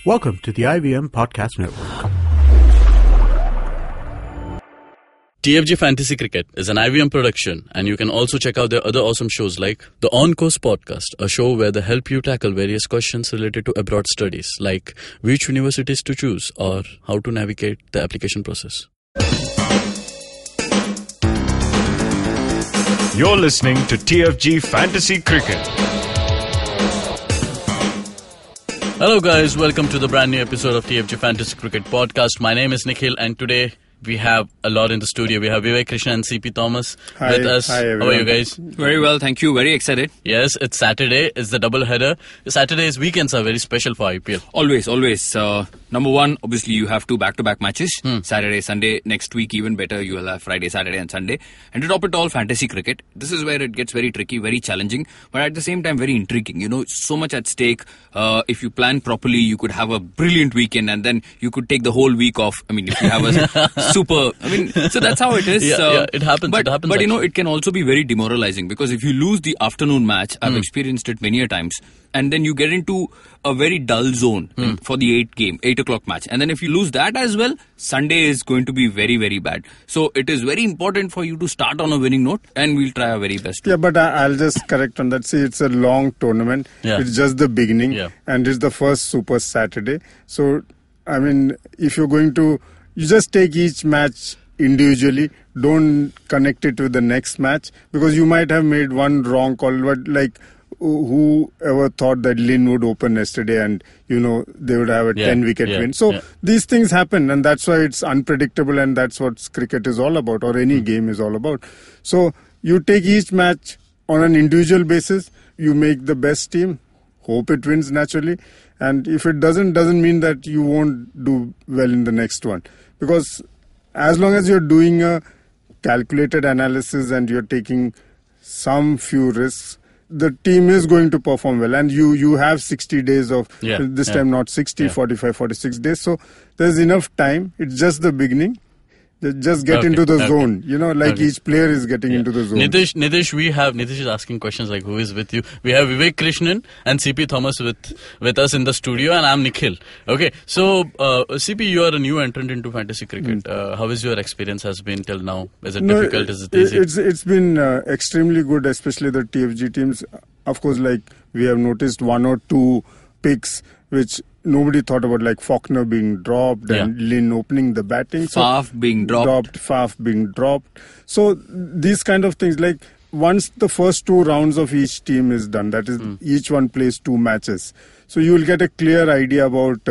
Welcome to the IVM Podcast Network. TFG Fantasy Cricket is an IVM production, and you can also check out their other awesome shows like the On Course Podcast, a show where they help you tackle various questions related to abroad studies, like which universities to choose or how to navigate the application process. You're listening to TFG Fantasy Cricket. Hello guys, welcome to the brand new episode of TFG Fantasy Cricket Podcast. My name is Nikhil, and today we have a lot in the studio. We have Vivek Krishna and CP Thomas with us. Hi, everyone. How are you guys? Very well, thank you. Very excited. Yes, it's Saturday. It's the double header. Saturday's weekends are very special for IPL. Always. Number one, obviously you have two back-to-back matches. Saturday, Sunday. Next week even better, you will have Friday, Saturday and Sunday. And to top it all, fantasy cricket. This is where it gets very tricky, very challenging, but at the same time very intriguing. You know, so much at stake. If you plan properly, you could have a brilliant weekend and then you could take the whole week off. I mean, if you have a so that's how it is. Yeah, it happens. But Actually, you know, it can also be very demoralizing because if you lose the afternoon match, I've experienced it many a times, and then you get into a very dull zone for the 8 o'clock match. And then if you lose that as well, Sunday is going to be very, very bad. So it is very important for you to start on a winning note, and we'll try our very best. Yeah, but I'll just correct on that. See, it's a long tournament. Yeah. It's just the beginning. Yeah. And it's the first Super Saturday. So, I mean, if you're going to... You just take each match individually. Don't connect it with the next match because you might have made one wrong call. But like, whoever thought that Lynn would open yesterday and, you know, they would have a 10-wicket win. So these things happen, and that's why it's unpredictable, and that's what cricket is all about, or any game is all about. So you take each match on an individual basis. You make the best team. Hope it wins naturally. And if it doesn't mean that you won't do well in the next one. Because as long as you're doing a calculated analysis and you're taking some few risks, the team is going to perform well. And you have 60 days of, time not 60, 45, 46 days. So there's enough time. It's just the beginning. Just get into the zone, you know, like each player is getting into the zone. Nitish is asking questions like who is with you. We have Vivek Krishnan and CP Thomas with us in the studio, and I'm Nikhil. Okay, so CP, you are a new entrant into fantasy cricket. How is your experience has been till now? Is it difficult? Is it easy? It's been extremely good, especially the TFG teams. Of course, like we have noticed one or two picks which nobody thought about, like Faulkner being dropped and Lynn opening the batting. So Faf being dropped. Faf being dropped. So these kind of things, like once the first two rounds of each team is done, that is each one plays two matches. So you will get a clear idea about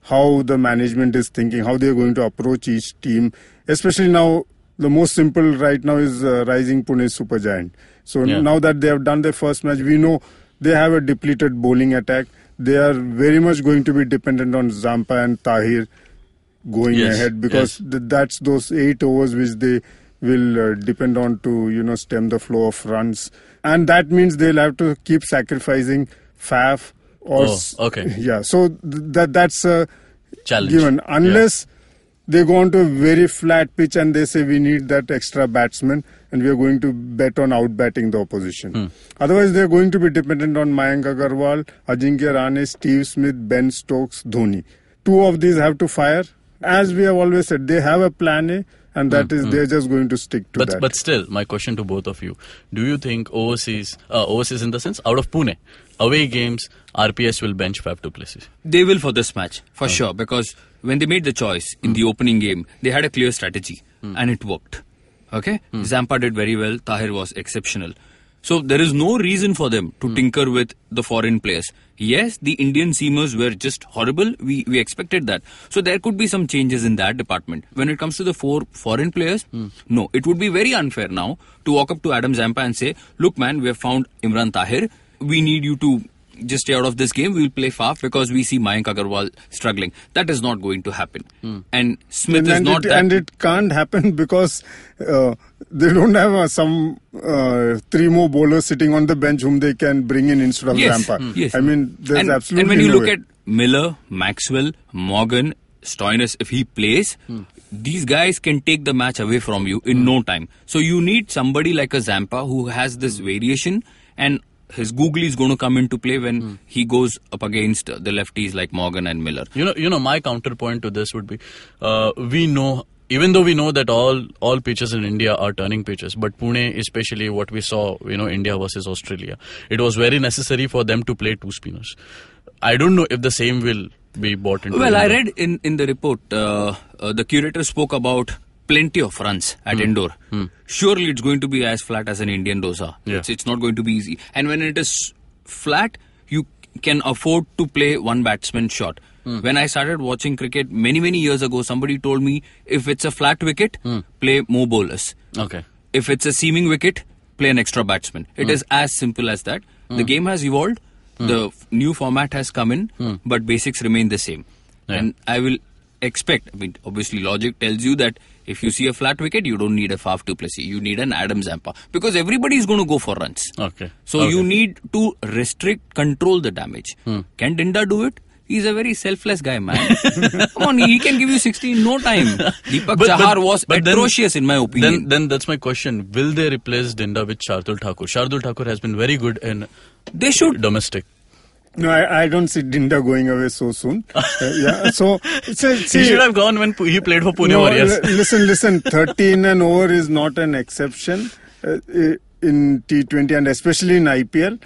how the management is thinking, how they are going to approach each team. Especially now, the most simple right now is Rising Pune Supergiant. So now that they have done their first match, we know they have a depleted bowling attack. They are very much going to be dependent on Zampa and Tahir going ahead because that's those 8 overs which they will depend on to, you know, stem the flow of runs. And that means they'll have to keep sacrificing Faf or... Yeah, so that's a challenge. Given. Unless they go on to a very flat pitch and they say we need that extra batsman and we are going to bet on outbatting the opposition. Otherwise, they are going to be dependent on Mayank Agarwal, Ajinkya Rahane, Steve Smith, Ben Stokes, Dhoni. Two of these have to fire. As we have always said, they have a plan A, and that is they're just going to stick to that. But still, my question to both of you, do you think overseas in the sense, out of Pune, away games, RPS will bench Faf du Plessis? They will for this match, for sure, because when they made the choice in the opening game, they had a clear strategy, and it worked. Okay? Zampa did very well, Tahir was exceptional. So there is no reason for them to tinker with the foreign players. Yes, the Indian seamers were just horrible. We expected that. So there could be some changes in that department. When it comes to the 4 foreign players, no, it would be very unfair now to walk up to Adam Zampa and say, look man, we have found Imran Tahir. We need you to just stay out of this game. We'll play Faf because we see Mayank Agarwal struggling. That is not going to happen. And Smith is not that... And it can't happen because they don't have some 3 more bowlers sitting on the bench whom they can bring in instead of Zampa. Yes. I mean, there's absolutely And when you no look way. at Miller, Maxwell, Morgan, Stoinis, if he plays... These guys can take the match away from you in no time. So you need somebody like a Zampa who has this variation, and his googly is going to come into play when he goes up against the lefties like Morgan and Miller. You know, my counterpoint to this would be, we know, even though we know that all pitches in India are turning pitches, but Pune, especially what we saw, India versus Australia, it was very necessary for them to play two spinners. I don't know if the same will be bought into. Well, India. I read in the report, the curator spoke about plenty of runs at Indore. Surely it's going to be as flat as an Indian dosa. Yeah. It's not going to be easy. And when it is flat, you can afford to play one batsman shot. When I started watching cricket many years ago, somebody told me if it's a flat wicket, play more bowlers. Okay. If it's a seaming wicket, play an extra batsman. It is as simple as that. The game has evolved. The new format has come in, but basics remain the same. Yeah. And I will expect, obviously logic tells you that if you see a flat wicket, you don't need a Faf du Plessis. You need an Adam Zampa. Because everybody is going to go for runs. Okay. So you need to control the damage. Can Dinda do it? He's a very selfless guy, man. Come on, he can give you 60 in no time. Deepak Chahar was atrocious in my opinion. Then that's my question. Will they replace Dinda with Shardul Thakur? Shardul Thakur has been very good in They should. domestic. No, I don't see Dinda going away so soon. So He should have gone when he played for Pune no, Warriors. Listen. 13 and over is not an exception in T20 and especially in IPL.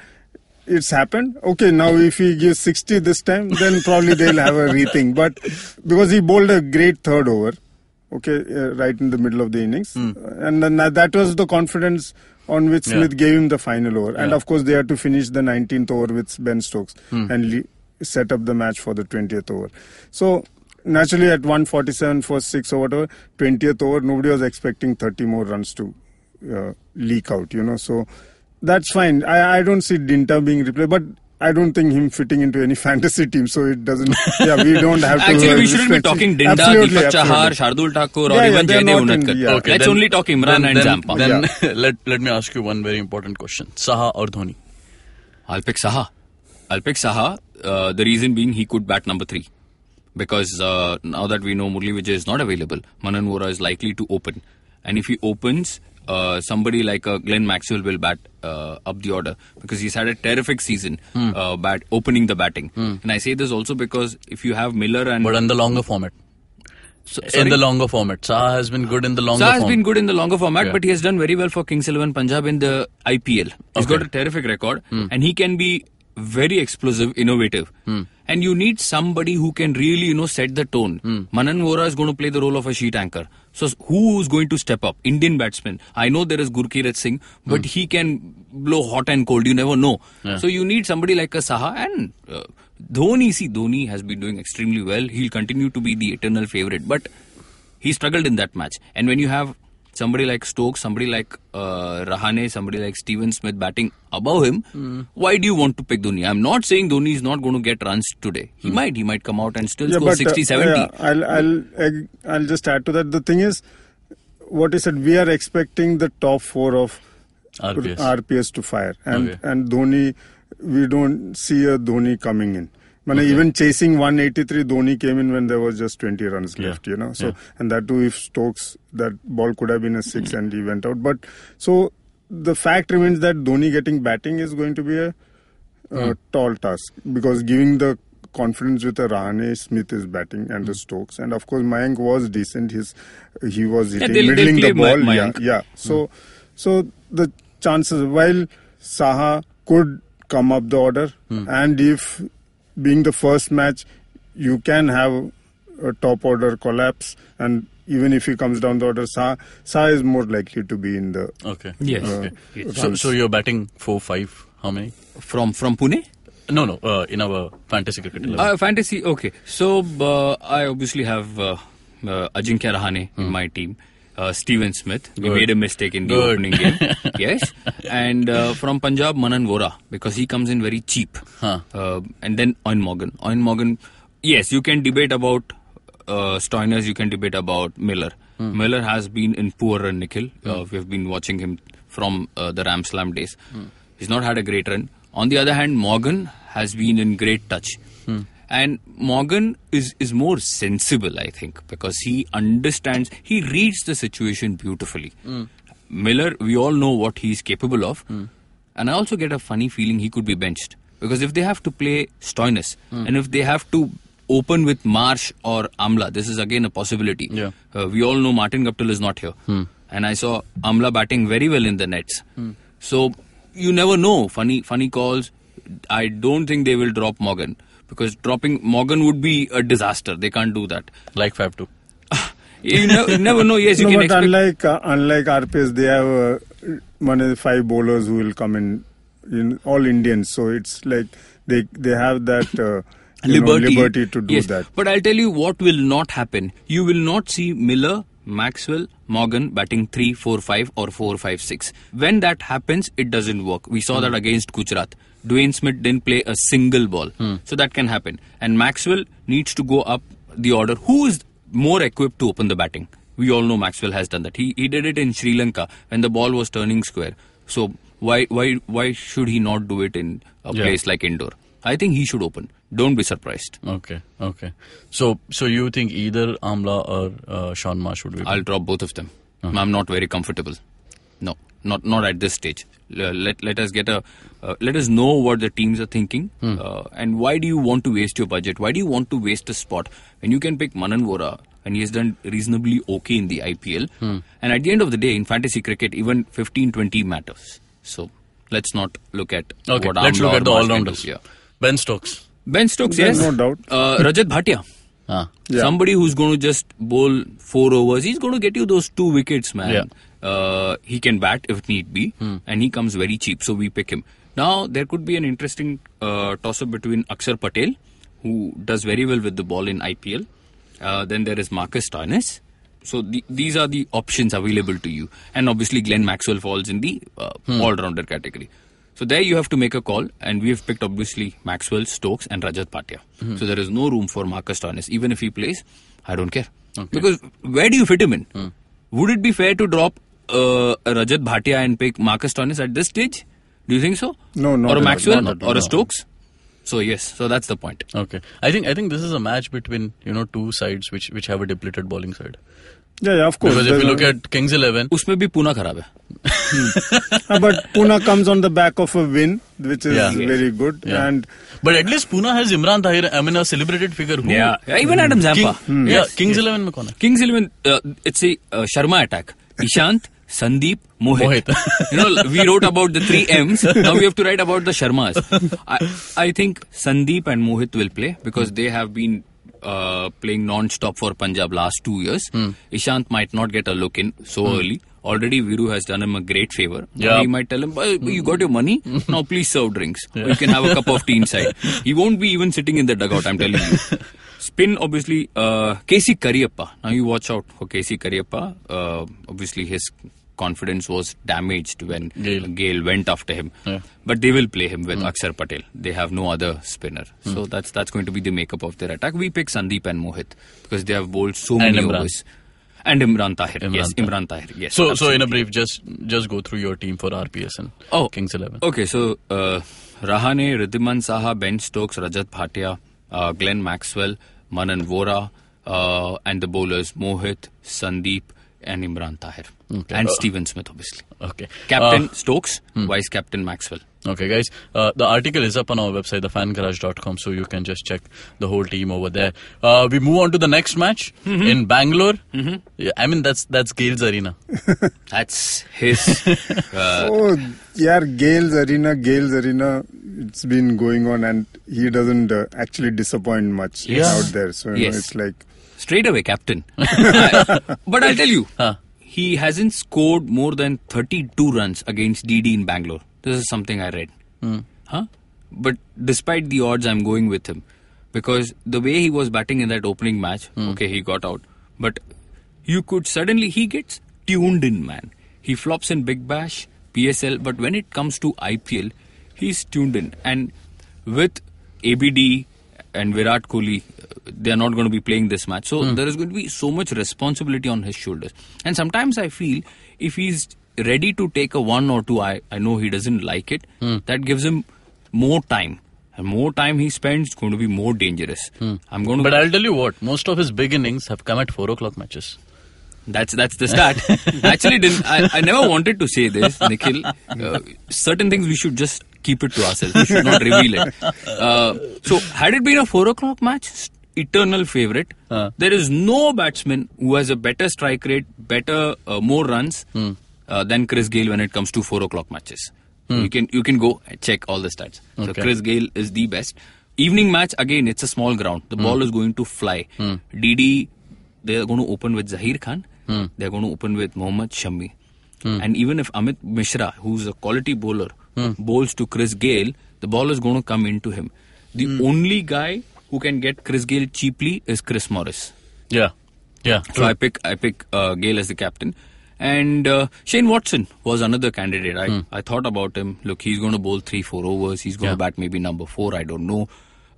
It's happened. Okay, now if he gives 60 this time, then probably they'll have a rethink. But because he bowled a great third over, okay, right in the middle of the innings, and then that was the confidence on which Smith gave him the final over. And of course, they had to finish the 19th over with Ben Stokes and set up the match for the 20th over. So naturally, at 147 for 6 or whatever, 20th over, nobody was expecting 30 more runs to leak out. So. That's fine. I don't see Dinta being replaced, but I don't think him fitting into any fantasy team, so it doesn't. Yeah, we don't have to. Actually, we shouldn't be talking Dinda, Deepak Chahar, Shardul Thakur, or even Jaydev Unadkat. Okay, let's only talk Imran and Zampa. Then let me ask you one very important question: Saha or Dhoni? I'll pick Saha. The reason being he could bat number 3. Because now that we know Murli Vijay is not available, Manan Vora is likely to open. And if he opens, somebody like Glenn Maxwell will bat up the order because he's had a terrific season opening the batting. And I say this also because if you have Miller and... But in the longer format. In the longer format. Saha has been good in the longer format. format. Saha has been good in the longer format, but he has done very well for Kings XI Punjab in the IPL. He's got a terrific record and he can be very explosive, innovative. And you need somebody who can really, set the tone. Manan Vora is going to play the role of a sheet anchor. So who is going to step up? Indian batsman. I know there is Gurkirat Singh, but he can blow hot and cold. You never know. Yeah. So you need somebody like a Saha and Dhoni. See, Dhoni has been doing extremely well. He'll continue to be the eternal favourite. But he struggled in that match. And when you have somebody like Stokes, somebody like Rahane, somebody like Steven Smith batting above him, why do you want to pick Dhoni? I'm not saying Dhoni is not going to get runs today. He might come out and still score 60, 70. I'll just add to that. The thing is, what is said, we are expecting the top 4 of RPS to fire. And Dhoni, we don't see a Dhoni coming in. Even chasing 183, Dhoni came in when there was just 20 runs left, So, and that too, if Stokes, that ball could have been a 6 and he went out. But so the fact remains that Dhoni getting batting is going to be a tall task because giving the confidence with the Rahane, Smith is batting and the Stokes. And of course, Mayank was decent. He was hitting, middling the ball. Mayank. So the chances, while Saha could come up the order and if being the first match, you can have a top order collapse, and even if he comes down the order, Saha is more likely to be in the. Okay. Yes. So you're batting 4-5. How many? From Pune? No. In our fantasy cricket. Fantasy. Okay. So I obviously have Ajinkya Rahane in my team. Steven Smith. We made a mistake in the opening game. Yes. And from Punjab, Manan Vora, because he comes in very cheap. And then Owen Morgan. Yes, you can debate about Stoinis, you can debate about Miller. Miller has been in poor run, Nikhil. We have been watching him from the Ram Slam days. He's not had a great run. On the other hand, Morgan has been in great touch. And Morgan is more sensible, I think, because he understands, he reads the situation beautifully. Miller, we all know what he's capable of. And I also get a funny feeling he could be benched. Because if they have to play Stoinis, and if they have to open with Marsh or Amla, this is again a possibility. Yeah. We all know Martin Guptill is not here. And I saw Amla batting very well in the nets. So, you never know. Funny calls. I don't think they will drop Morgan. Because dropping Morgan would be a disaster. They can't do that. Like Fab 2. You never know. Yes, you No, can but expect... unlike RPS, they have one of the 5 bowlers who will come in all Indians. So it's like they have that liberty to do that. But I'll tell you what will not happen. You will not see Miller, Maxwell, Morgan batting 3, 4, 5 or 4, 5, 6. When that happens, it doesn't work. We saw that against Gujarat. Dwayne Smith didn't play a single ball. So that can happen. And Maxwell needs to go up the order. Who is more equipped to open the batting? We all know Maxwell has done that. He did it in Sri Lanka when the ball was turning square. So why should he not do it in a place like Indore? I think he should open. Don't be surprised. Okay. So you think either Amla or Sean Marsh would be? I'll drop both of them. I'm not very comfortable. No, not at this stage. Let us get let us know what the teams are thinking. And why do you want to waste your budget? Why do you want to waste a spot when you can pick Manan Vora and he has done reasonably okay in the IPL? And at the end of the day, in fantasy cricket, even 15-20 matters. So let's not look at what Amla. Let's look at the or Marsh can all-rounders. do. Yeah. Ben Stokes. Ben Stokes, There's yes. no doubt. Rajat Bhatia. Yeah. Somebody who's going to just bowl 4 overs. He's going to get you those 2 wickets, man. He can bat if need be. And he comes very cheap, so we pick him. Now, there could be an interesting toss-up between Akshar Patel, who does very well with the ball in IPL. Then there is Marcus Stoinis. So these are the options available to you. And obviously Glenn Maxwell falls in the all-rounder category. So there you have to make a call, and we have picked obviously Maxwell, Stokes and Rajat Bhatia. So there is no room for Marcus Stoinis. Even if he plays, I don't care. Because where do you fit him in? Would it be fair to drop a Rajat Bhatia and pick Marcus Stoinis at this stage? Do you think so? No, not Or a at all, Maxwell not at all. or a Stokes? So yes, so that's the point. Okay. I think this is a match between two sides which have a depleted bowling side. Yeah, of course. Because if you look at Kings 11, उसमें भी Pune खराब है. But Pune comes on the back of a win, which is very good. Yeah. And but at least Pune has Imran Tahir. I mean, a celebrated figure. Who, Even Adam Zampa. Kings 11 में कौन है? Kings 11, it's a Sharma attack. Ishant, Sandeep, Mohit. We wrote about the 3 M's. Now we have to write about the Sharmas. I think Sandeep and Mohit will play because they have been playing non-stop for Punjab last 2 years. Ishant might not get a look in so early. Already Viru has done him a great favor. He might tell him, you got your money, now please serve drinks. Or you can have a cup of tea inside. He won't be even sitting in the dugout, I'm telling you. Spin, obviously, KC Kariyappa. Now you watch out for KC Kariyappa. Obviously his confidence was damaged when Gale went after him. But they will play him with Akshar Patel. They have no other spinner. So that's going to be the makeup of their attack. We pick Sandeep and Mohit because they have bowled so many overs. And Imran Tahir. Imran Tahir. Yes. So in a brief, just go through your team for RPS and Kings 11. Okay, so Rahane, Ridhiman Saha, Ben Stokes, Rajat Bhatia, Glenn Maxwell, Manan Vora, and the bowlers Mohit, Sandeep, and Imran Tahir. Okay. And Steven Smith, obviously. Okay. Captain Stokes, Vice Captain Maxwell. Okay, guys. The article is up on our website, thefangarage.com, so you can just check the whole team over there. We move on to the next match in Bangalore. Yeah, I mean, that's Gale's arena. That's his... Gale's arena, it's been going on and he doesn't actually disappoint much out there. So, it's like... Straight away, captain. But I'll tell you, he hasn't scored more than 32 runs against DD in Bangalore. This is something I read. But despite the odds, I'm going with him. Because the way he was batting in that opening match, he got out. But you could suddenly, he gets tuned in, man. He flops in Big Bash, PSL, but when it comes to IPL, he's tuned in. And with ABD and Virat Kohli, they are not going to be playing this match. So there is going to be so much responsibility on his shoulders. And sometimes I feel if he's ready to take a 1 or 2, I know he doesn't like it, that gives him more time. And more time he spends, it's going to be more dangerous. But I'll tell you what, most of his big innings have come at 4 o'clock matches. That's the stat. Actually, I never wanted to say this, Nikhil. Certain things we should just keep it to ourselves. We should not reveal it. So, had it been a 4 o'clock match, eternal favourite. There is no batsman who has a better strike rate, more runs than Chris Gayle when it comes to 4 o'clock matches. You can go and check all the stats. So Chris Gayle is the best. Evening match, again, it's a small ground. The ball is going to fly. DD, they are going to open with Zahir Khan. They are going to open with Mohammad Shami. And even if Amit Mishra, who's a quality bowler, bowls to Chris Gayle, the ball is going to come into him. The only guy who can get Chris Gayle cheaply is Chris Morris. Yeah. So I pick Gayle as the captain. And Shane Watson was another candidate. I thought about him. Look, he's going to bowl 3-4 overs. He's going to bat maybe number 4. I don't know.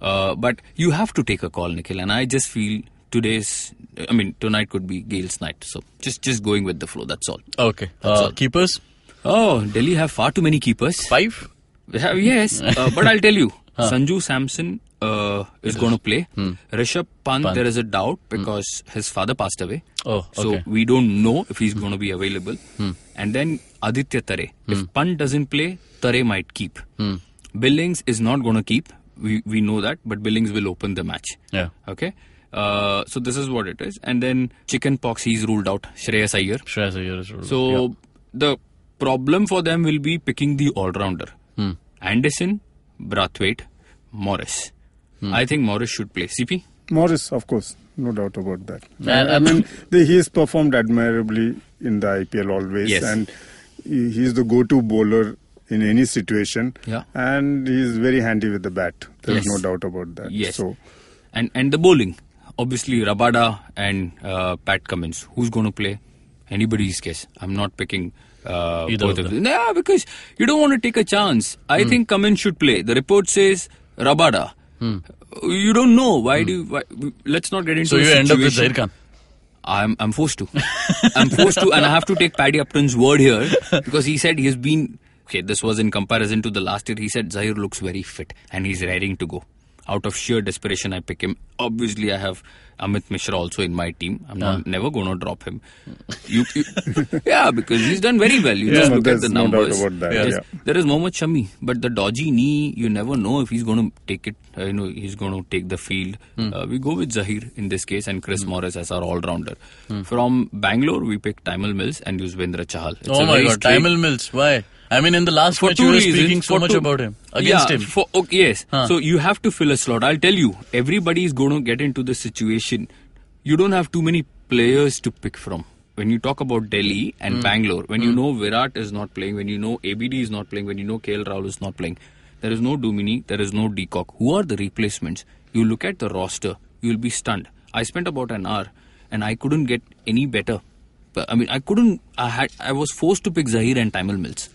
But you have to take a call, Nikhil. And I just feel tonight could be Gayle's night. So just going with the flow. That's all. Okay. Keepers? Oh, Delhi have far too many keepers. 5? Yes. But I'll tell you. Sanju Samson is going to play. Rishabh Pant, there is a doubt because his father passed away. Oh, okay. So we don't know if he's going to be available. And then Aditya Tare. If Pant doesn't play, Tare might keep. Billings is not going to keep. We know that, but Billings will open the match. Yeah. Okay. So this is what it is. And then chicken pox, he's ruled out. Shreyas Iyer. Is ruled out. So the problem for them will be picking the all-rounder. Anderson, Brathwaite, Morris. I think Morris should play. CP? Morris, of course. No doubt about that. He has performed admirably in the IPL always. Yes. And he's the go-to bowler in any situation. Yeah. And he's very handy with the bat. There's no doubt about that. Yes. So, and the bowling. Obviously, Rabada and Pat Cummins. Who's going to play? Anybody's guess. I'm not picking either both of them. Nah, because you don't want to take a chance. I think Cummins should play. The report says Rabada. You don't know. Why? Let's not get into so you situation. end up with Zahir Khan. I'm forced to. I'm forced to, and I have to take Paddy Upton's word here because he said he has been. Okay, this was in comparison to the last year. He said Zahir looks very fit and he's raring to go. Out of sheer desperation, I pick him. Obviously, I have Amit Mishra also in my team. I'm never going to drop him. Yeah, because he's done very well. You just look at the numbers. No doubt about that. There is Mohammad Shami, but the dodgy knee, you never know if he's going to take it. He's going to take the field. We go with Zahir in this case and Chris Morris as our all-rounder. From Bangalore, we pick Taimel Mills and Yuzvendra Chahal. Oh my God, Taimel Mills. Why? I mean, in the last match, you were speaking so much about him. Against him. Yes. So you have to fill a slot. I'll tell you, everybody is going to get into the situation. You don't have too many players to pick from. When you talk about Delhi and Bangalore, when you know Virat is not playing, when you know ABD is not playing, when you know KL Rahul is not playing, there is no Dumini, there is no Deacock. Who are the replacements? You look at the roster, you will be stunned. I spent about an hour and I couldn't get any better. I mean, I was forced to pick Zahir and Taimel Mills.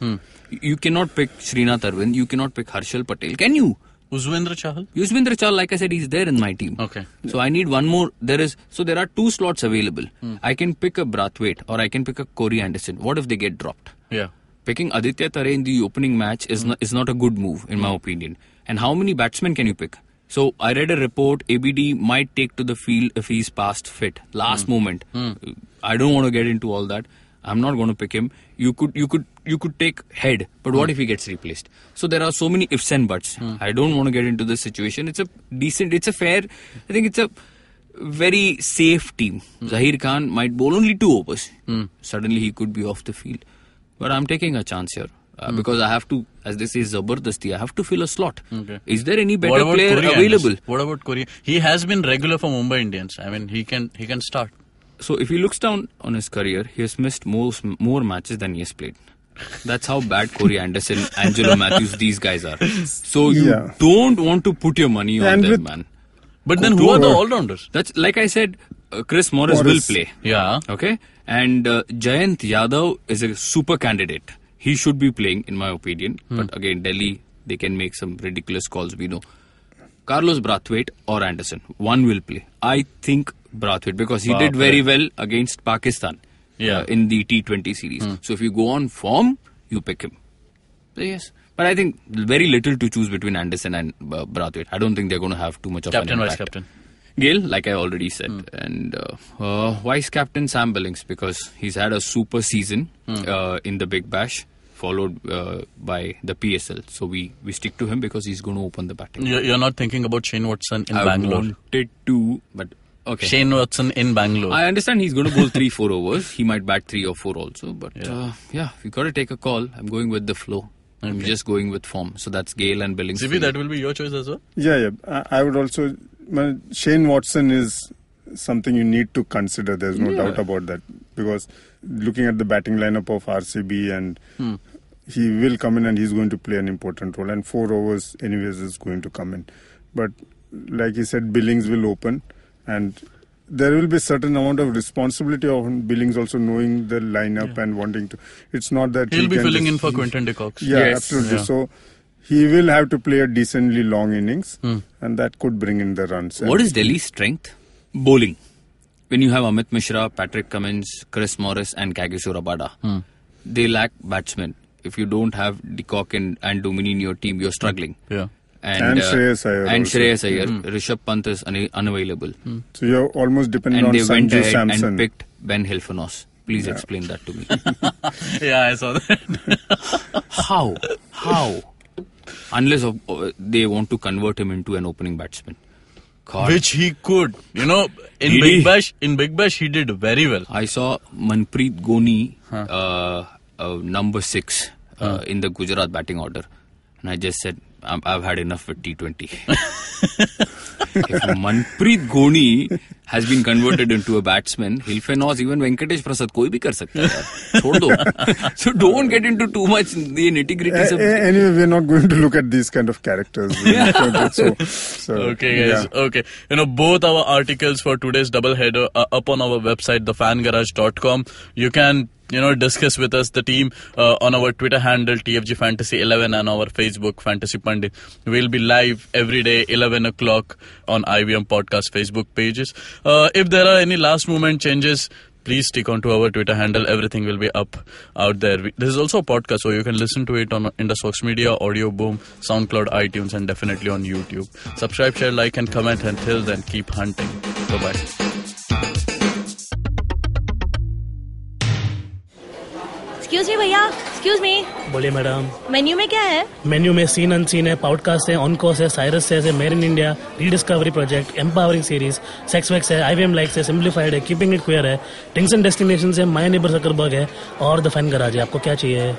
You cannot pick Srinath Arvind, you cannot pick Harshal Patel. Can you? Yuzvendra Chahal? Yuzvendra Chahal, like I said, he's there in my team. Okay. So I need one more. There are 2 slots available. I can pick a Brathwaite or I can pick a Corey Anderson. What if they get dropped? Yeah. Picking Aditya Tare in the opening match is not a good move, in my opinion. And how many batsmen can you pick? So I read a report, ABD might take to the field if he's past fit. Last moment. I don't want to get into all that. I'm not going to pick him. You could take Head, but what if he gets replaced? So there are so many ifs and buts. I don't want to get into this situation. It's a fair, I think it's a very safe team. Zahir Khan might bowl only 2 overs. Suddenly he could be off the field. But I'm taking a chance here. Because I have to, as they say, Zabardasti, I have to fill a slot. Okay. Is there any better player available? What about Korea? He has been regular for Mumbai Indians. I mean, he can start. So if he looks down on his career, he has missed more matches than he has played. That's how bad Corey Anderson, Angelo Matthews, these guys are. So you don't want to put your money on them, man. But then who are the all-rounders? That's like I said, Chris Morris will play. Yeah. Okay. And Jayant Yadav is a super candidate. He should be playing, in my opinion. But again, Delhi, they can make some ridiculous calls, we know. Carlos Brathwaite or Anderson, one will play. I think Brathwaite, because he did very well against Pakistan in the T20 series. So if you go on form, you pick him. So yes. But I think very little to choose between Anderson and Brathwaite. I don't think they're going to have too much of an impact. Captain, vice-captain. Gale, like I already said, and vice captain Sam Billings, because he's had a super season in the Big Bash, followed by the PSL. So we stick to him because he's going to open the batting. You're not thinking about Shane Watson in Bangalore? I wanted to, but okay. Shane Watson in Bangalore. I understand he's going to bowl 3-4 overs. He might bat 3 or 4 also. But we got to take a call. I'm going with the flow. Okay. I'm just going with form. So that's Gale and Billings. Zivi, that will be your choice as well? Yeah. I would also... Shane Watson is something you need to consider. There's no doubt about that. Because looking at the batting lineup of RCB, and he will come in and he's going to play an important role. And 4 overs anyways is going to come in. But like he said, Billings will open. And there will be a certain amount of responsibility of Billings also knowing the lineup and wanting to. It's not that he'll be filling in for Quinton de Kock. Yeah, absolutely. Yeah. So he will have to play a decently long innings, and that could bring in the runs. What is Delhi's strength? Bowling. When you have Amit Mishra, Patrick Cummins, Chris Morris, and Kageshwar Rabada, they lack batsmen. If you don't have de Kock and Domini in your team, you're struggling. Yeah. And Shreyas Iyer. And Shreyas Iyer. Rishabh Pant is unavailable. So you're almost dependent on Sanju And they went Samson. ahead and picked Ben Hilfinos. Please explain that to me. Yeah, I saw that. How? Unless they want to convert him into an opening batsman. God. Which he could. In Big Bash, he did very well. I saw Manpreet Goni, number 6 in the Gujarat batting order. And I just said, I've had enough with T20. If Manpreet Goni has been converted into a batsman, Hilfenos, even Venkatesh Prasad, koi bhi kar sakta hai. Chhod do. So don't get into too much the nitty-gritties of... Anyway, we're not going to look at these kind of characters. So, okay, guys. Yeah. Okay. Both our articles for today's doubleheader are up on our website, thefangarage.com. You can... discuss with us, the team, on our Twitter handle, TFG Fantasy 11, and our Facebook, Fantasy Pundit. We'll be live every day, 11 o'clock on IVM Podcast Facebook pages. If there are any last moment changes, please stick on to our Twitter handle. Everything will be up out there. This is also a podcast, so you can listen to it on Indus Media, Audio Boom, SoundCloud, iTunes, and definitely on YouTube. Subscribe, share, like, and comment. Until then, keep hunting. Bye-bye. Excuse me भैया, excuse me. बोलिए madam. Menu में क्या है? Menu में scene unseen है, podcast है, on course है, Cyrus है, made in India, rediscovery project, empowering series, sex wax है, IVM लाइक्स है, सिंप्लीफाइड है, कीपिंग इट क्वियर है, थिंग्स एंड डेस्टिनेशंस है, माय नेबर जकरबर्ग है और द फैन गराज है. आपको क्या चाहिए?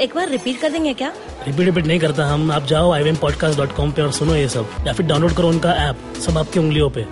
एक बार रिपीट कर देंगे क्या? रिपीट नहीं करता हम. आप जाओ IVMpodcast.com पे और सुनो ये सब, या फिर डाउनलोड करो उनका ऐप. सब आपकी उंगलियों पे.